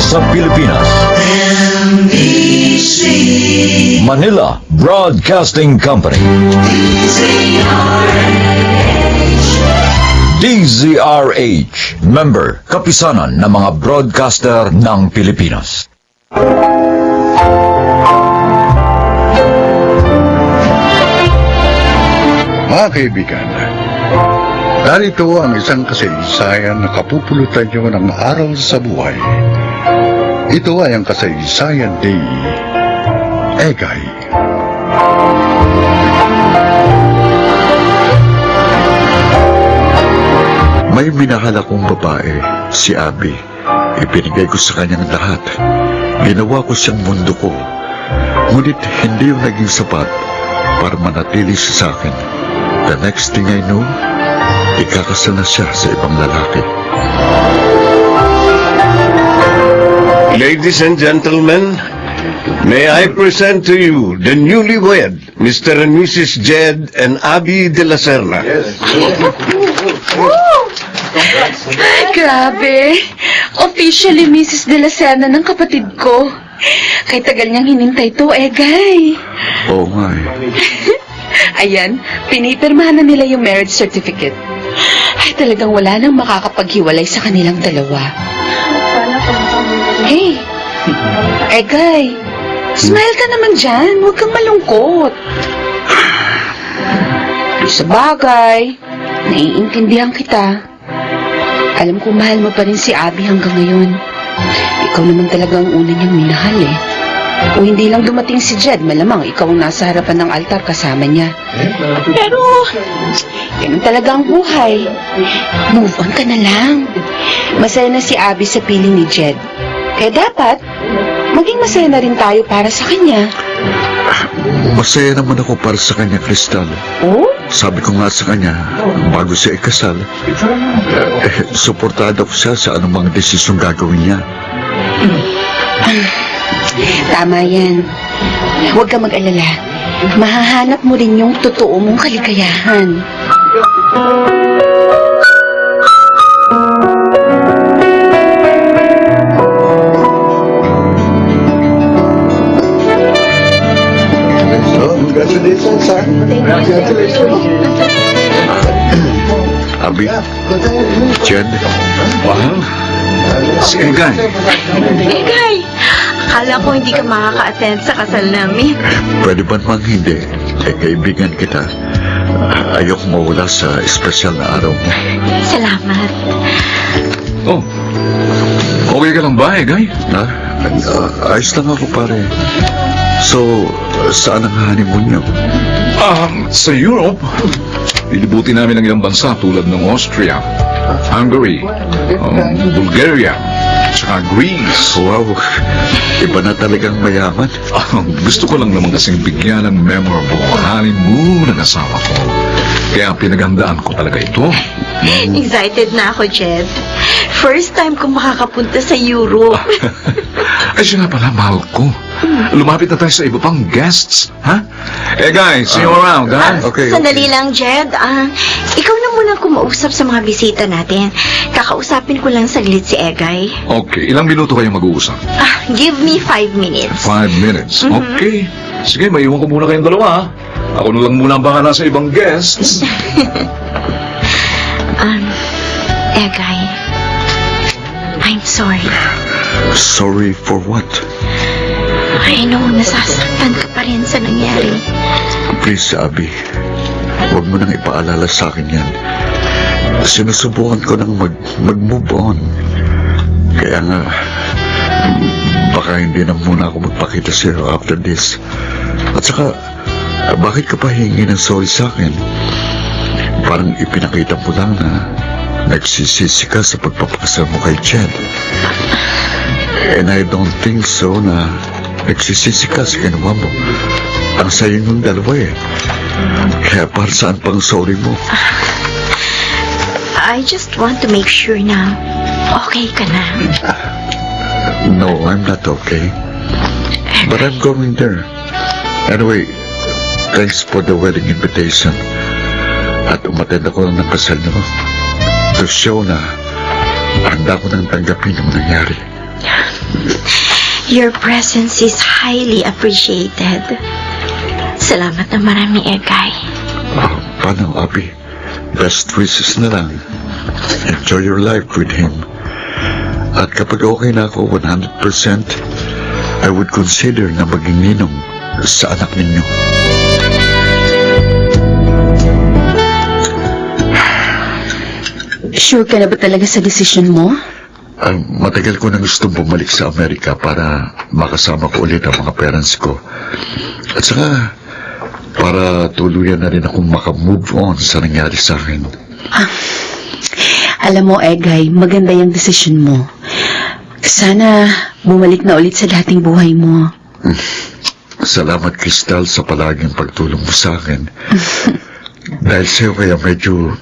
sa Pilipinas. NBC Manila Broadcasting Company. DZRH, member, kapisanan ng mga broadcaster ng Pilipinas. Mga kaibigan, narito ang isang kasaysayan na kapupulutan nyo ng aral sa buhay. Ito ay ang kasaysayan ni Egay. May minahal akong babae, si Abby. Ipinigay ko sa kanyang lahat. Ginawa ko siyang mundo ko. Ngunit hindi yung naging sapat para manatili siya sa akin. The next thing I know, ikakasal na siya sa ibang lalaki. Ladies and gentlemen, may I present to you the newlywed, Mr. and Mrs. Jed and Abby de la Serna. Grabe! Officially Mrs. De La Serna ng kapatid ko. Kay tagal niyang hinintay to, Egay. Oo nga eh. Ayan, pinipirmahan na nila yung marriage certificate. Ay, talagang wala nang makakapaghiwalay sa kanilang dalawa. Hey, Egay, smile ka naman dyan. Huwag kang malungkot. Sa bagay, naiintindihan kita. Alam ko mahal mo pa rin si Abby hanggang ngayon. Ikaw naman talaga ang una niyang minahal eh. Kung hindi lang dumating si Jed, malamang ikaw ang nasa harapan ng altar kasama niya. Pero, ganun talaga ang buhay. Move on ka na lang. Masaya na si Abby sa piling ni Jed. Kaya dapat, maging masaya na rin tayo para sa kanya. Masaya naman ako para sa kanya, Crystal. Oh? Sabi ko nga sa kanya, bago siya ikasal, suportado ko siya sa anumang desisyong gagawin niya. Tama yan. Huwag ka mag-alala. Mahahanap mo rin yung totoo mong kaligayahan. Congratulations, sir. Congratulations. Abi, Jed, Wow. Si Egay. Egay, akala ko hindi ka makaka-attend sa kasal namin. pwede ba namang hindi? Kaibigan kita. Ayoko mawala sa espesyal na araw mo. Salamat. Oh. Okay ka lang ba, Egay? Ha? Ayos lang ako, pare. So, saan ang honeymoon niyo? Sa Europe. Lilibutin namin ang ilang bansa tulad ng Austria, Hungary, Bulgaria, tsaka Greece. Wow, iba na talagang mayaman. Gusto ko lang naman kasing bigyan ng memorable honeymoon ng asawa ko. Kaya pinaghandaan ko talaga ito. Excited na ako, Jed. First time ko makakapunta sa Europe. Ay, siya nga pala, mahal ko. Lumapit na tayo sa iba pang guests, ha? Eh, guys, see you around, ha? Okay, Sandali lang, Jed. Ikaw na muna kumausap sa mga bisita natin. Kakausapin ko lang saglit si Egay. Okay, ilang minuto kayo mag-uusap? Give me 5 minutes. 5 minutes. Okay. Sige, maiwan ko muna kayong dalawa, ha? Ako na lang muna ang bahala sa ibang guests. Egay, I'm sorry. Sorry for what? I know, nasasaktan ka pa rin sa nangyari. Please, Abby. Huwag mo nang ipaalala sa akin yan. Sinusubukan ko nang mag-move on. Kaya nga, baka hindi na muna ako magpakita sa'yo after this. At saka, bakit ka pa hingi ng sorry sa akin? Parang ipinakita mo lang na nagsisisi ka sa pagpapakasal mo kay Jed. And I don't think so na nagsisisi ka sa ginawa mo. Ang sayo ng dalawa eh. Kaya para saan pang sorry mo? I just want to make sure na okay ka na. No, I'm not okay. But I'm going there. Anyway, thanks for the wedding invitation. At umattend ako ng kasal niyo. To show na handa ko nang tanggapin ang nangyari. Your presence is highly appreciated. Salamat na marami, Egay. Paano, Abby? Best wishes na lang. Enjoy your life with him. At kapag okay na ako 100%, I would consider na maging ninong sa anak ninyo. Sure ka na ba talaga sa desisyon mo? Matagal ko nang gustong bumalik sa Amerika para makasama ko ulit ang mga parents ko. At saka, para tuluyan na rin akong makamove on sa nangyari sa akin. Alam mo, Egay, maganda yung desisyon mo. Sana bumalik na ulit sa dating buhay mo. Salamat, Crystal, sa palaging pagtulong mo sa akin. Dahil sa'yo kaya medyo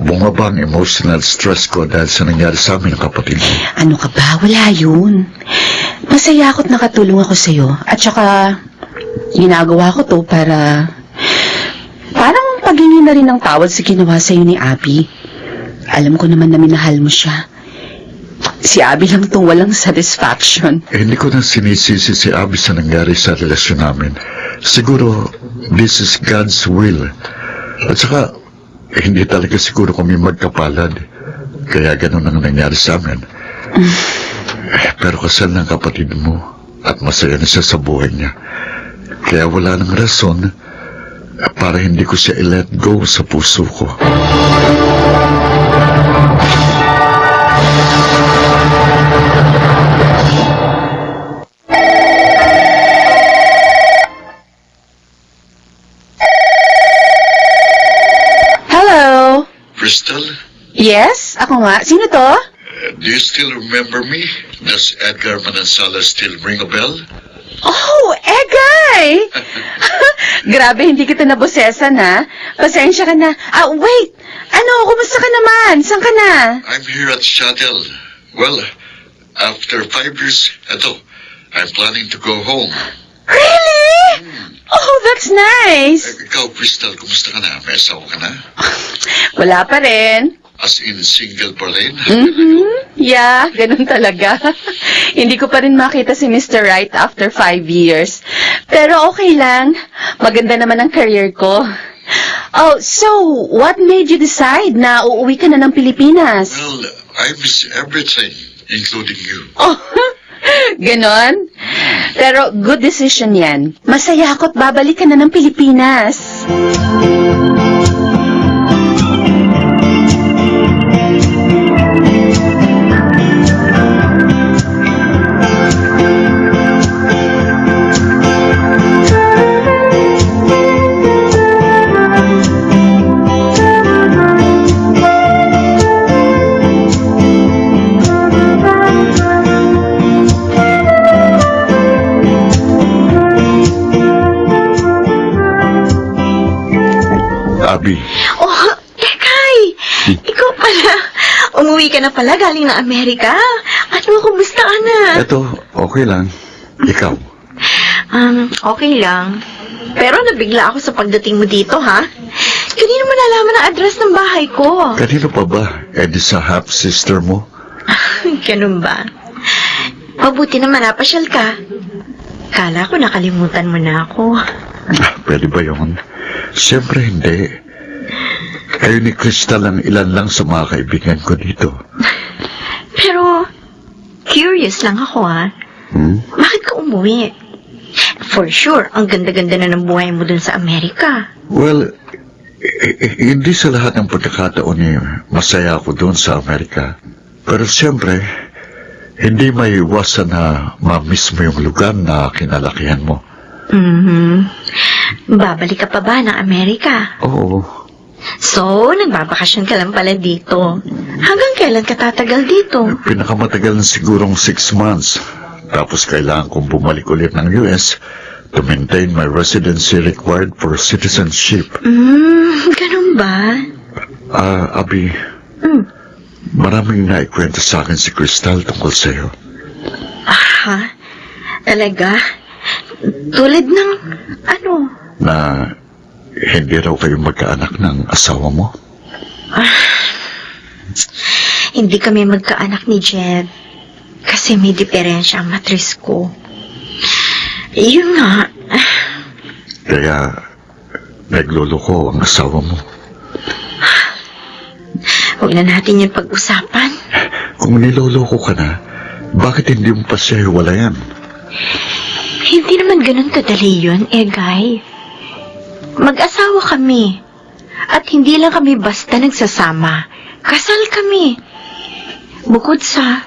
bumaba ang emotional stress ko dahil sa nangyari sa amin ng kapatid mo. Ano ka ba? Wala yun. Masaya ako't nakatulong ako sa'yo. At saka, ginagawa ko to para parang paghingi na rin ng tawad sa ginawa sa'yo ni Abby. Alam ko naman na minahal mo siya. Si Abby lang itong walang satisfaction. Hindi ko na sinisisi si Abby sa nangyari sa relasyon namin. Siguro, this is God's will. At saka, hindi talaga siguro kami magkapalad. Kaya ganun ang nangyari sa amin. Pero kasal ng kapatid mo at masaya na siya sa buhay niya. Kaya wala nang rason para hindi ko siya i-let go sa puso ko. Hello? Crystal, Yes? Ako nga. Sino to? do you still remember me? Does Edgar Manansala still ring a bell? Oh, Egay! Grabe, hindi kita nabosesan, ha? Pasensya ka na. Wait! Ano, kumusta ka naman? Saan ka na? I'm here at Shuttle. Well, after 5 years, I'm planning to go home. Really? Oh, that's nice. Ikaw, Crystal, kumusta ka na? May asawa ka na? Wala pa rin. As in single pa rin? Yeah, ganun talaga. Hindi ko pa rin makita si Mr. Right after 5 years. Pero okay lang. Maganda naman ang career ko. Oh, so, what made you decide na uuwi ka na ng Pilipinas? Well, I miss everything, including you. Oh, ganon? Pero good decision yan. Masaya ako't babalik ka na ng Pilipinas. Abby, Oh, Egay! Ikaw pala. Umuwi ka na pala galing na Amerika. Ano, kumusta ka na? eto, okay lang. Ikaw, Okay lang. Pero nabigla ako sa pagdating mo dito, ha? Kanino mo nalaman ang address ng bahay ko? kanino pa ba? Di sa half-sister mo? Ganun ba? Mabuti naman napasyal ka. Kala ko nakalimutan mo na ako. Pwede ba yun? Siyempre hindi. Kayo ni Crystal ang ilan lang sa mga kaibigan ko dito. Pero, curious lang ako, ha? Bakit ka umuwi? For sure, ang ganda-ganda na ng buhay mo dun sa Amerika. Well, hindi sa lahat ng pagkakataon masaya ako doon sa Amerika. Pero siyempre, hindi may iwasan na ma-miss mo yung lugar na kinalakihan mo. Babalik ka pa ba ng Amerika? Oo. So, nagbabakasyon ka lang pala dito. Hanggang kailan ka tatagal dito? Pinakamatagal na sigurong 6 months. Tapos kailangan kong bumalik ulit ng US to maintain my residency required for citizenship. Ganun ba? Abby, maraming naikwento sa akin si Crystal tungkol sa'yo. Ha? Talaga? Tulad ng, ano? Na hindi raw kayo magkaanak ng asawa mo? Hindi kami magkaanak ni Jed. Kasi kasi may diferensya ang matris ko. Yun nga. Kaya, nagluloko ang asawa mo. Huwag na natin yung pag-usapan. Kung niloloko ka na, bakit hindi mo pa siya hiwalayan? Hindi naman ganun kadali yun, Egay. Mag-asawa kami. At hindi lang kami basta nagsasama. Kasal kami. Bukod sa,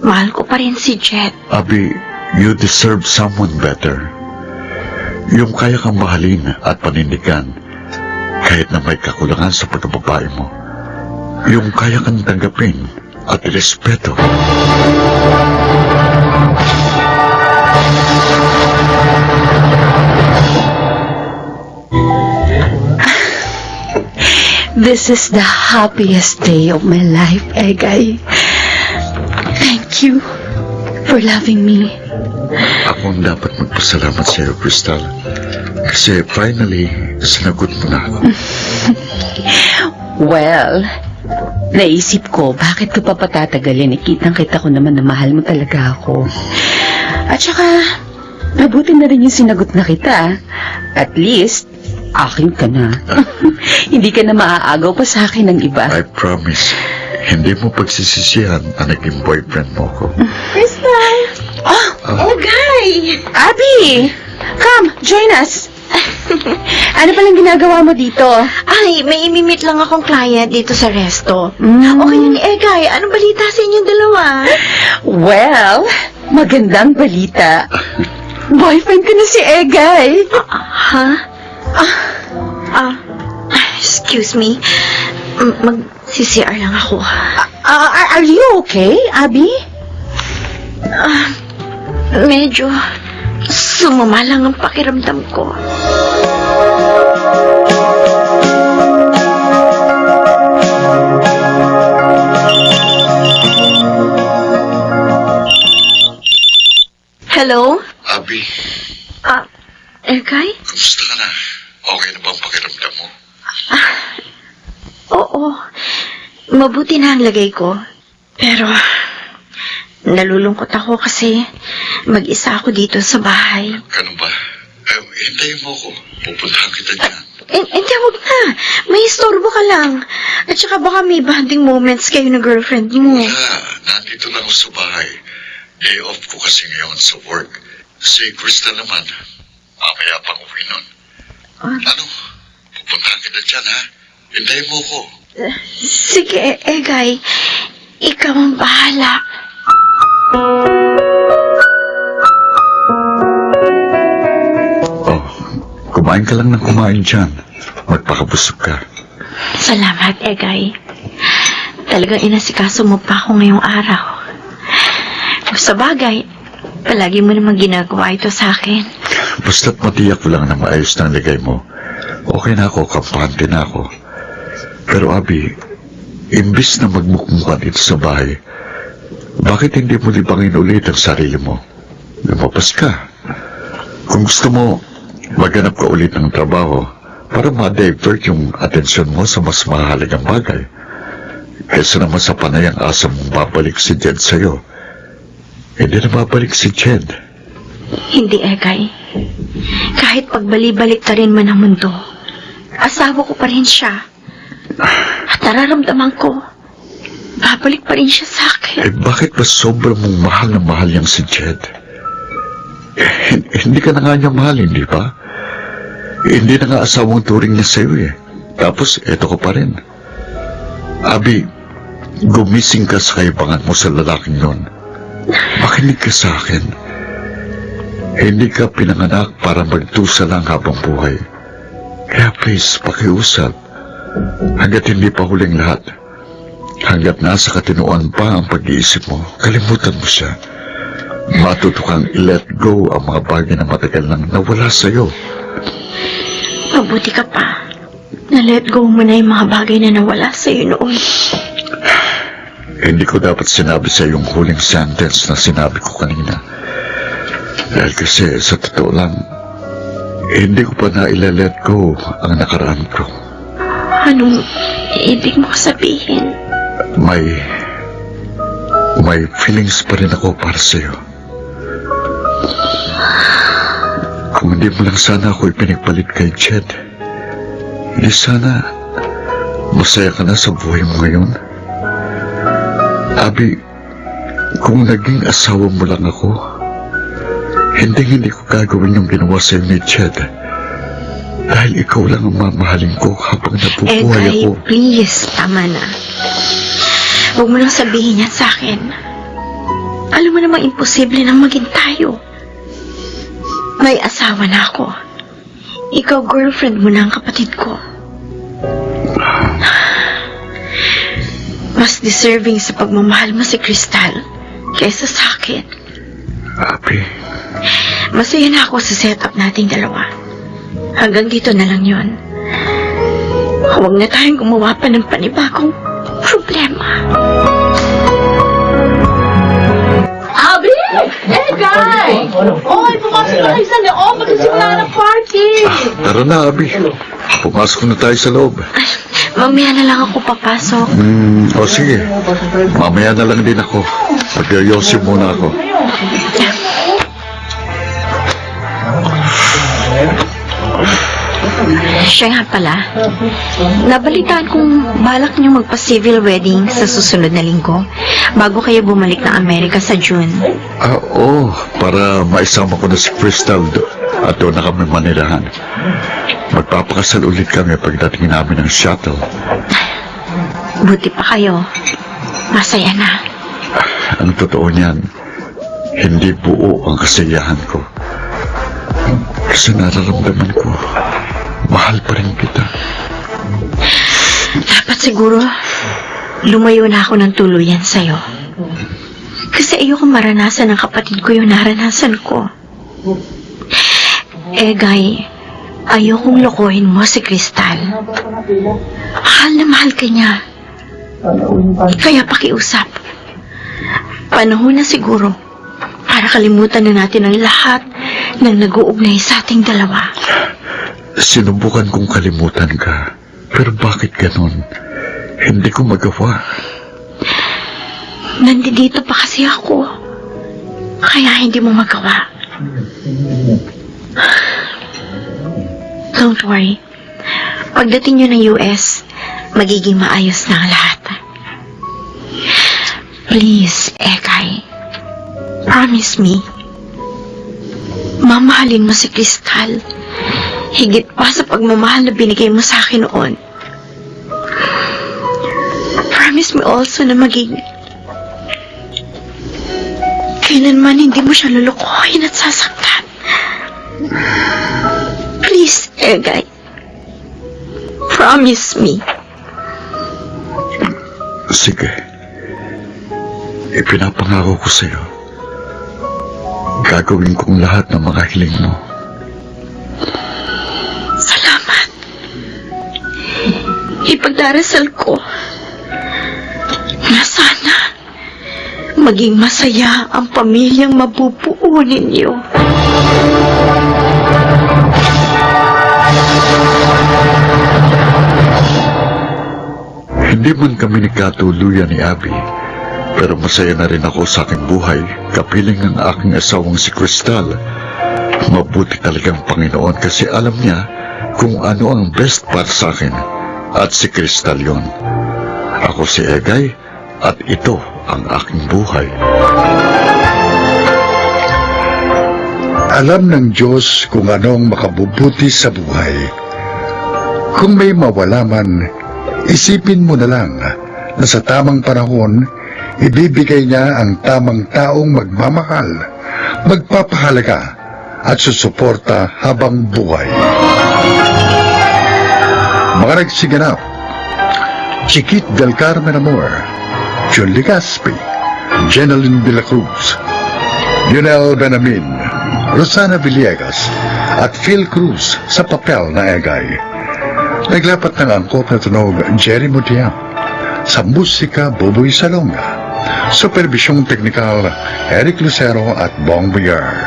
mahal ko pa rin si Jet. Abi, you deserve someone better. Yung kaya kang mahalin at panindigan, kahit na may kakulangan sa pagkababae mo. Yung kaya kang tanggapin at respeto. This is the happiest day of my life, Egay. Thank you for loving me. Ako ang dapat magpasalamat sa iyo, Crystal. Kasi finally, sinagot mo na ako. Well, naisip ko, bakit ko pa patatagalin? Kitang-kita ko naman na mahal mo talaga ako. At saka, mabuti na rin yung sinagot na kita. At least, akin ka na. Hindi ka na maaagaw pa sa akin ng iba. I promise, hindi mo pagsisisihan na naging boyfriend mo ko. Crystal! Oh, Guy! Abby! Come, join us! Ano palang ginagawa mo dito? Ay, may imimit lang akong client dito sa resto. Mm. Okay yun, Egay. Anong balita sa inyong dalawa? Well, magandang balita. Boyfriend ko na si Egay. Ha? Excuse me. Mag-CCR lang ako. Are you okay, Abby? Medyo sumama lang ang pakiramdam ko. Hello? Abi, Egay? kumusta ka na? Okay na ba ang pakiramdam mo? Oo. Mabuti na ang lagay ko. Pero, nalulungkot ako kasi mag-isa ako dito sa bahay. Ganun ba? Hintayin mo ko. Pupuntahan kita dyan. Hindi, wag na. May istorbo ka lang. At saka baka may bonding moments kayo ng girlfriend mo. Nandito lang ako sa bahay. Day off ko kasi ngayon sa work. Si Crystal naman, mamaya pang uwi nun. Ano? Pupuntahan kita dyan, ha? Hintayin mo ko. Sige, Egay. Ikaw ang bahala. Oh, kumain ka lang ng kumain dyan. Magpakabusog ka. Salamat, Egay. Talagang inasikaso mo pa ako ngayong araw. Sa bagay, palagi mo naman ginagawa ito sa akin. Basta't matiyak ko lang na maayos ng ligay mo. Okay na ako, kampante na ako. Pero Abi, imbis na magmukmukan dito sa bahay, bakit hindi mo libangin ulit ang sarili mo? Lumapas ka. Kung gusto mo, maghanap ka ulit ng trabaho para ma-divert yung atensyon mo sa mas mahalagang bagay. Kaysa naman sa panayang asa mong babalik si Jed sa'yo. Hindi na babalik si Jed. Hindi, Egay. Kahit pagbali-balik ta rin man ang mundo, asawa ko pa rin siya. At nararamdaman ko, babalik pa rin siya sa akin. Bakit ba sobrang mong mahal na mahal yang si Jed? Hindi ka na nga niya mahal, hindi ba? Hindi na nga asawang turing niya sa'yo eh. Tapos, eto ko pa rin. Abi, gumising ka sa kaibangan mo sa lalaking yon. Makinig ka sa akin. Hindi ka pinanganak para magtusa lang habang buhay. Kaya please, pakiusap. Hanggat hindi pa huling lahat. Hanggat nasa katinuan pa ang pag-iisip mo, kalimutan mo siya. Matuto kang i-let go ang mga bagay na matagal nang nawala sa'yo. Mabuti ka pa. Na-let go mo na yung mga bagay na nawala sa'yo noon. Hindi ko dapat sinabi sa yung huling sentence na sinabi ko kanina. Dahil kasi sa totoo lang, hindi ko pa na ila-let go ang nakaraan ko. Anong ibig mo sabihin? may feelings pa rin ako para sa'yo. Kung hindi mo lang sana ako ipinagpalit kay Jed, hindi sana masaya ka na sa buhay mo ngayon. Abby, kung naging asawa mo lang ako, hindi ko gagawin yung ginawa sa'yo ni Jed. Dahil ikaw lang ang mamahalin ko habang nabubuhay Egay, ako. please, tama na. Huwag mo nang sabihin yan sa akin. Alam mo namang imposible nang maging tayo. May asawa na ako. Ikaw, girlfriend mo na ang kapatid ko. Mas deserving sa pagmamahal mo si Crystal kaysa sa akin. Abby, Masaya na ako sa setup nating dalawa. Hanggang dito na lang yon. Huwag na tayong gumawa pa ng panibagong problema. Abi! Eh, guy! Oy, pumasok na kayo sa loob. Magsisimula ng party. tara na, Abby. Pumasok na tayo sa loob. Mamaya na lang ako papasok. O sige, mamaya na lang din ako. Magyoyosi muna ako. Siya nga pala. Nabalitaan kong balak niyo magpa-civil wedding sa susunod na linggo bago kayo bumalik ng Amerika sa June. Oo, para maisama ko na si Crystal at doon na kami manilahan. Magpapakasal ulit kami pagdating namin ng shuttle. Buti pa kayo. Masaya na. Ang totoo niyan, hindi buo ang kasiyahan ko. Kasi nararamdaman ko, mahal pa rin kita. Dapat siguro lumayo na ako ng tuluyan sa'yo. Kasi ayoko maranasan ng kapatid ko yung naranasan ko. Guy, ayokong lokohin mo si Crystal. Mahal na mahal ka niya. Kaya pakiusap. Panahon na siguro para kalimutan na natin ang lahat ng nag-uugnay sa ating dalawa. Sinubukan kong kalimutan ka, pero bakit ganon? Hindi ko magawa. Nandito pa kasi ako. Kaya hindi mo magawa. Don't worry. Pagdating nyo ng US, magiging maayos na ang lahat. Please, Ekay. Promise me. Mamahalin mo si Crystal. Higit pa sa pagmamahal na binigay mo sa akin noon. Promise me also na maging kailanman hindi mo siya lulukohin at sasaktan. Please, Egay. Promise me. Sige. Ipinapangako ko sa'yo. Gagawin kong lahat ng mga hiling mo. Salamat. Ipagdarasal ko na sana maging masaya ang pamilyang mabubuo ninyo. Hindi man kami nagkatuluyan ni Abby, pero masaya na rin ako sa aking buhay, kapiling ang aking asawang si Crystal. Mabuti talagang Panginoon kasi alam niya kung ano ang best para sa akin, at si Crystal yon. Ako si Egay, at ito ang aking buhay. Alam ng Diyos kung anong makabubuti sa buhay. Kung may mawala man, isipin mo na lang na sa tamang panahon, ibibigay niya ang tamang taong magmamahal, magpapahalaga at susuporta habang buhay. Mga nagsiganap, Chiquit del Carmen Amor, John Legaspi, Jeneline de la Cruz, Lionel Benamin, Rosana Villegas at Phil Cruz sa papel na Egay. Naglapat ng angkop na tunog Jerry Mutiang, sa musika Buboy Salonga, supervisyong teknikal Eric Lucero at Bong Villar,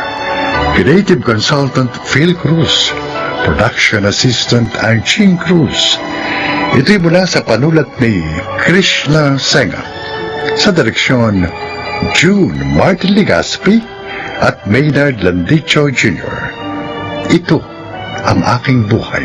creative consultant Phil Cruz, production assistant Archie Cruz. Ito'y mula sa panulat ni Krishna Senga, sa direksyon June Martin Legaspi at Maynard Landicho Jr. Ito ang aking buhay.